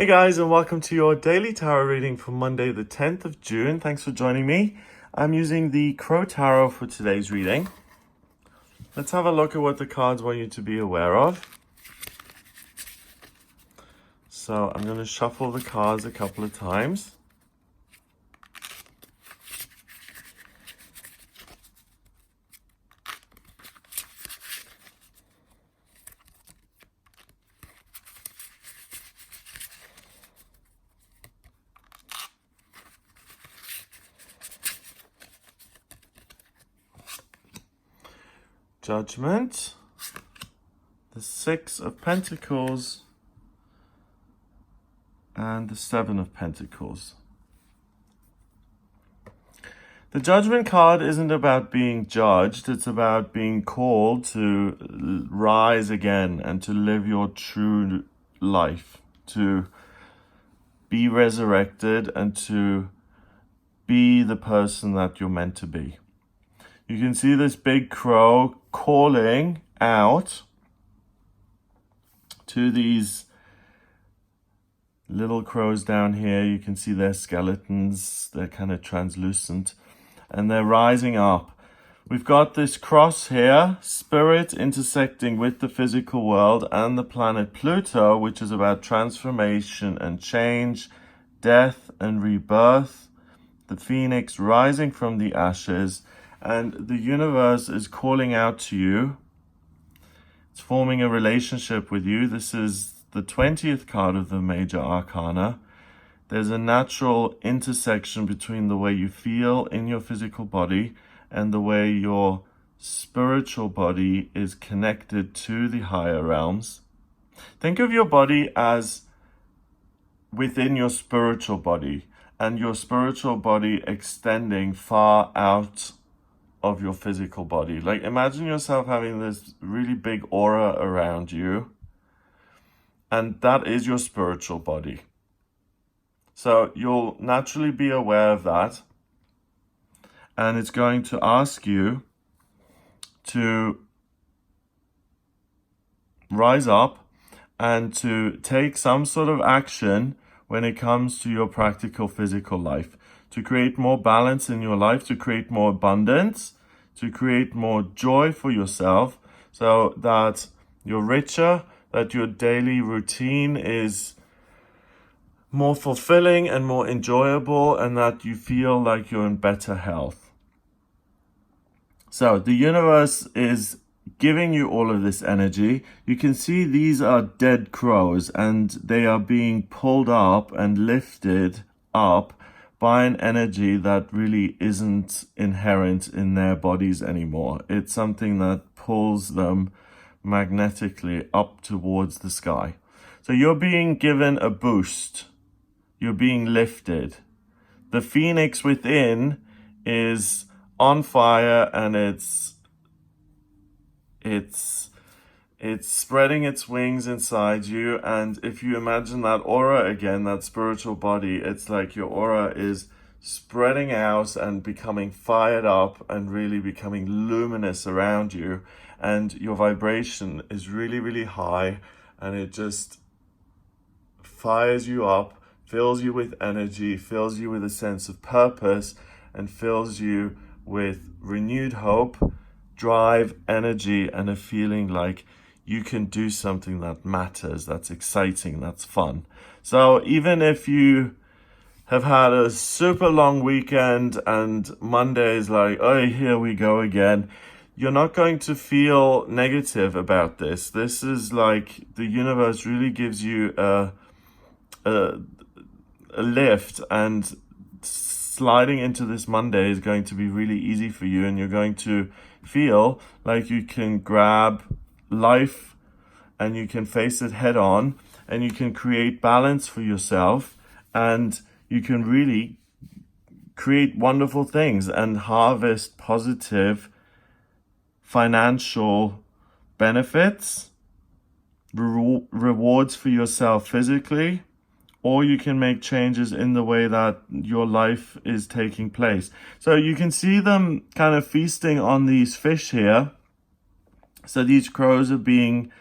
Hey guys, and welcome to your daily tarot reading for Monday, the 10th of June. Thanks for joining me. I'm using the Crow Tarot for today's reading. Let's have a look at what the cards want you to be aware of. So I'm going to shuffle the cards a couple of times. Judgment, the Six of Pentacles, and the Seven of Pentacles. The Judgment card isn't about being judged, it's about being called to rise again and to live your true life, to be resurrected and to be the person that you're meant to be. You can see this big crow calling out to these little crows down here. You can see their skeletons, they're kind of translucent, and they're rising up. We've got this cross here, spirit intersecting with the physical world and the planet Pluto, which is about transformation and change, death and rebirth, the phoenix rising from the ashes, and the universe is calling out to you. It's forming a relationship with you. This is the 20th card of the major arcana. There's a natural intersection between the way you feel in your physical body and the way your spiritual body is connected to the higher realms. Think of your body as within your spiritual body, and your spiritual body extending far out of your physical body. Like, imagine yourself having this really big aura around you, and that is your spiritual body. So you'll naturally be aware of that, and it's going to ask you to rise up and to take some sort of action when it comes to your practical physical life, to create more balance in your life, to create more abundance, to create more joy for yourself, so that you're richer, that your daily routine is more fulfilling and more enjoyable, and that you feel like you're in better health. So the universe is giving you all of this energy. You can see these are dead crows, and they are being pulled up and lifted up by an energy that really isn't inherent in their bodies anymore. It's something that pulls them magnetically up towards the sky. So you're being given a boost. You're being lifted. The phoenix within is on fire, and it's spreading its wings inside you. And if you imagine that aura again, that spiritual body, it's like your aura is spreading out and becoming fired up and really becoming luminous around you. And your vibration is really, really high, and it just fires you up, fills you with energy, fills you with a sense of purpose, and fills you with renewed hope, drive, energy, and a feeling like you can do something that matters, that's exciting, that's fun. So even if you have had a super long weekend and Monday is like, oh, here we go again, you're not going to feel negative about this. This is like the universe really gives you a lift, and sliding into this Monday is going to be really easy for you, and you're going to feel like you can grab life and you can face it head on, and you can create balance for yourself, and you can really create wonderful things and harvest positive financial benefits, rewards for yourself physically, or you can make changes in the way that your life is taking place. So you can see them kind of feasting on these fish here. So these crows are being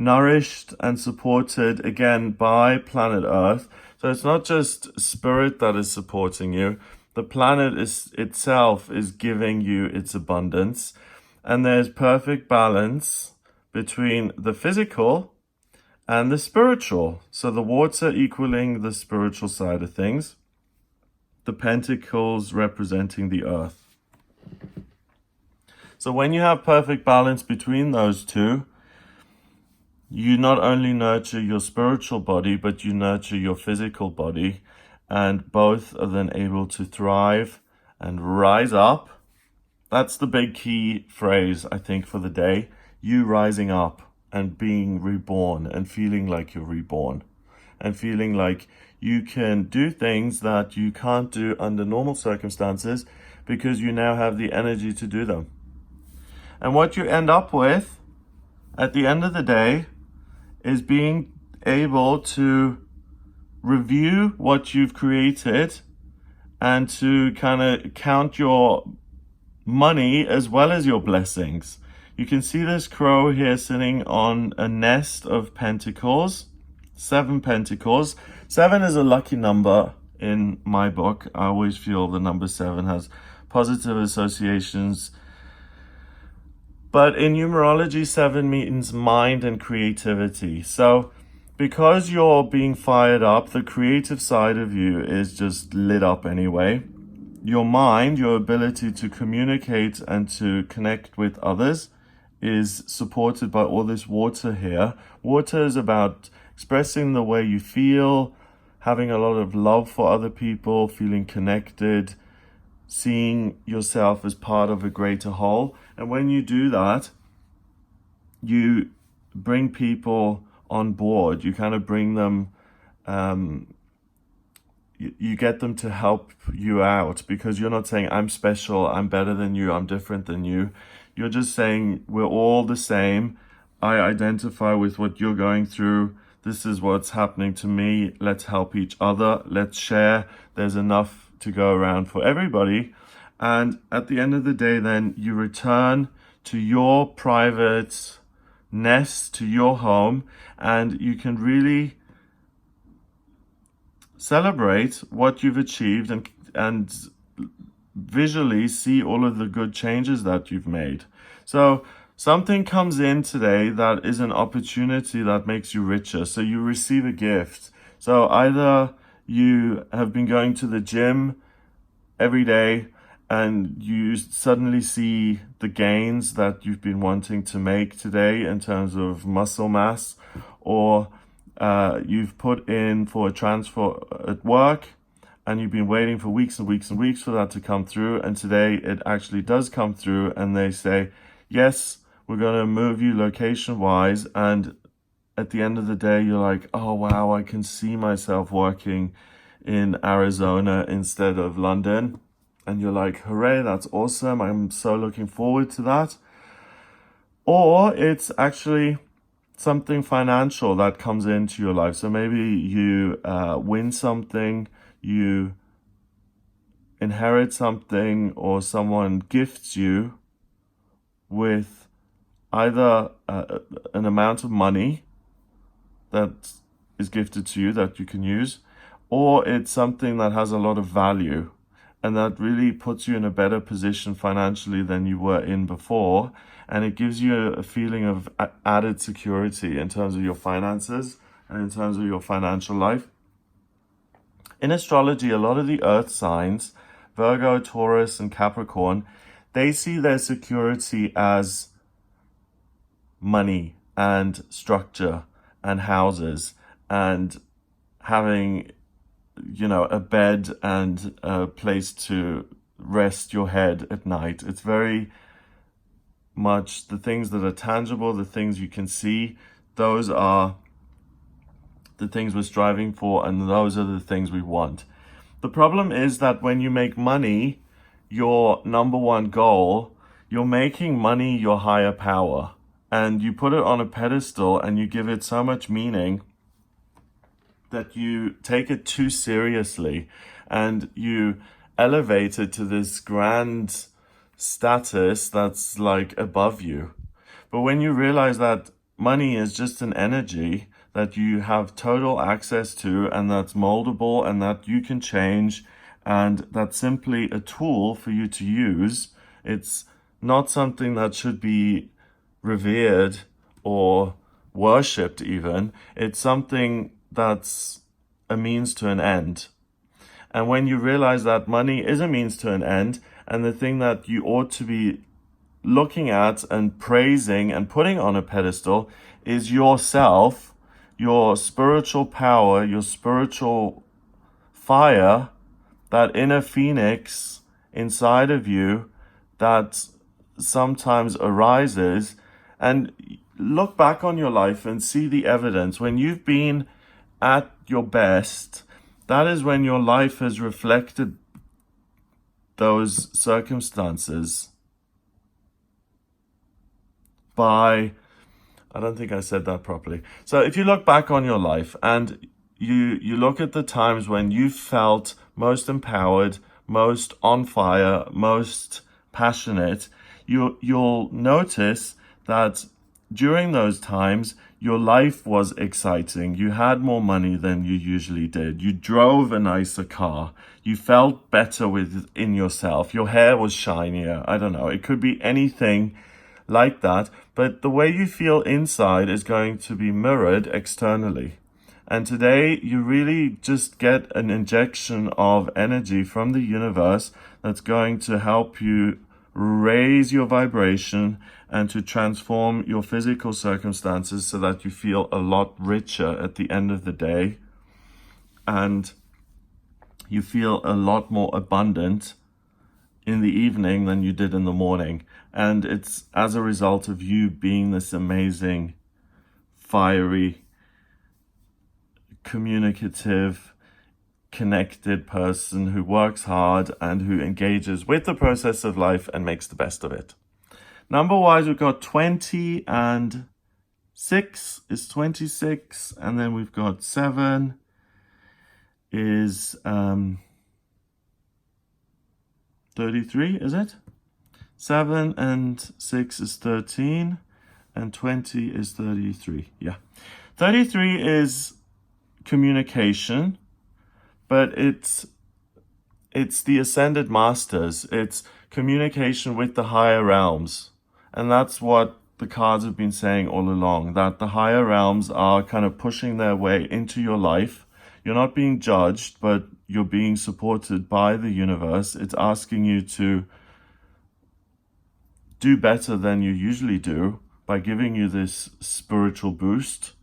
nourished and supported again by planet Earth. So it's not just spirit that is supporting you. The planet itself is giving you its abundance. And there's perfect balance between the physical and the spiritual. So the water equaling the spiritual side of things, the pentacles representing the earth. So when you have perfect balance between those two, you not only nurture your spiritual body, but you nurture your physical body, and both are then able to thrive and rise up. That's the big key phrase, I think, for the day. You rising up and being reborn and feeling like you're reborn and feeling like you can do things that you can't do under normal circumstances because you now have the energy to do them. And what you end up with at the end of the day is being able to review what you've created and to kind of count your money as well as your blessings. You can see this crow here sitting on a nest of pentacles, 7 pentacles. 7 is a lucky number in my book. I always feel the number 7 has positive associations. But in numerology, 7 means mind and creativity. So because you're being fired up, the creative side of you is just lit up anyway. Your mind, your ability to communicate and to connect with others is supported by all this water here. Water is about expressing the way you feel, having a lot of love for other people, feeling connected, seeing yourself as part of a greater whole. And when you do that, you bring people on board. You kind of bring them, you get them to help you out, because you're not saying, I'm special, I'm better than you, I'm different than you. You're just saying, we're all the same. I identify with what you're going through. This is what's happening to me. Let's help each other. Let's share. There's enough to go around for everybody. And at the end of the day, then you return to your private nest, to your home, and you can really celebrate what you've achieved and visually see all of the good changes that you've made. So something comes in today that is an opportunity that makes you richer. So you receive a gift. So either you have been going to the gym every day and you suddenly see the gains that you've been wanting to make today in terms of muscle mass, or you've put in for a transfer at work and you've been waiting for weeks and weeks and weeks for that to come through, and today it actually does come through and they say, yes, we're going to move you location wise. And at the end of the day, you're like, oh wow, I can see myself working in Arizona instead of London. And you're like, hooray, that's awesome. I'm so looking forward to that. Or it's actually something financial that comes into your life. So maybe you win something, you inherit something, or someone gifts you with either an amount of money that is gifted to you that you can use, or it's something that has a lot of value and that really puts you in a better position financially than you were in before. And it gives you a feeling of added security in terms of your finances and in terms of your financial life. In astrology, a lot of the earth signs, Virgo, Taurus, and Capricorn, they see their security as money and structure and houses and having, a bed and a place to rest your head at night. It's very much the things that are tangible, the things you can see, those are the things we're striving for, and those are the things we want. The problem is that when you make money your number one goal, you're making money your higher power, and you put it on a pedestal and you give it so much meaning that you take it too seriously and you elevate it to this grand status that's like above you. But when you realize that money is just an energy that you have total access to, and that's moldable, and that you can change, and that's simply a tool for you to use. It's not something that should be revered or worshipped even. It's something that's a means to an end. And when you realize that money is a means to an end, and the thing that you ought to be looking at and praising and putting on a pedestal is yourself, your spiritual power, your spiritual fire, that inner phoenix inside of you that sometimes arises. And look back on your life and see the evidence. When you've been at your best, that is when your life has reflected those circumstances. I don't think I said that properly. So if you look back on your life and you look at the times when you felt most empowered, most on fire, most passionate, you'll notice that during those times, your life was exciting. You had more money than you usually did. You drove a nicer car. You felt better within yourself. Your hair was shinier. I don't know. It could be anything like that, but the way you feel inside is going to be mirrored externally. And today you really just get an injection of energy from the universe that's going to help you raise your vibration and to transform your physical circumstances so that you feel a lot richer at the end of the day, and you feel a lot more abundant in the evening than you did in the morning. And it's as a result of you being this amazing, fiery, communicative, connected person who works hard and who engages with the process of life and makes the best of it. Number-wise, we've got 20 and 6 is 26, and then we've got 7 is 33, is it? 7 and 6 is 13, and 20 is 33. Yeah. 33 is communication, but it's the ascended masters. It's communication with the higher realms. And that's what the cards have been saying all along, that the higher realms are kind of pushing their way into your life. You're not being judged, but you're being supported by the universe. It's asking you to do better than you usually do by giving you this spiritual boost.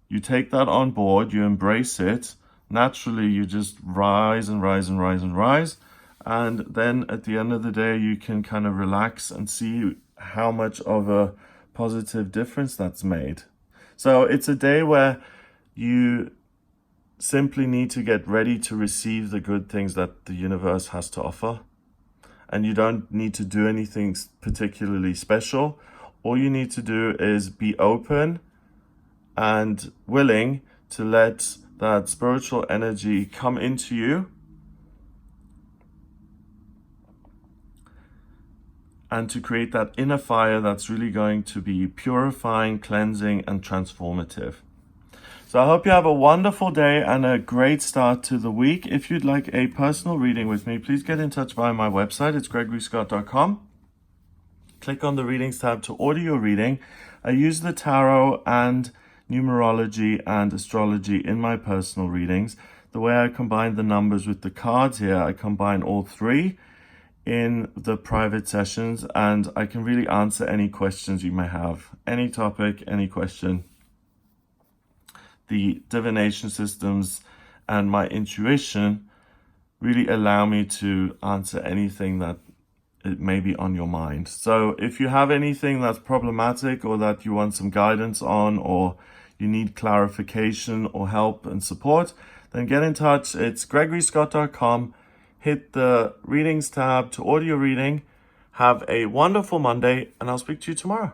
You take that on board, you embrace it. Naturally, you just rise and rise and rise and rise. And then at the end of the day, you can kind of relax and see how much of a positive difference that's made. So it's a day where you simply need to get ready to receive the good things that the universe has to offer. And you don't need to do anything particularly special. All you need to do is be open and willing to let that spiritual energy come into you and to create that inner fire that's really going to be purifying, cleansing, and transformative. So I hope you have a wonderful day and a great start to the week. If you'd like a personal reading with me, please get in touch via my website. It's gregoryscott.com. Click on the readings tab to order your reading. I use the tarot and numerology and astrology in my personal readings. The way I combine the numbers with the cards here, I combine all three in the private sessions, and I can really answer any questions you may have. Any topic, any question. The divination systems and my intuition really allow me to answer anything that it may be on your mind. So if you have anything that's problematic or that you want some guidance on, or you need clarification or help and support, then get in touch. It's gregoryscott.com. Hit the readings tab to order your reading. Have a wonderful Monday, and I'll speak to you tomorrow.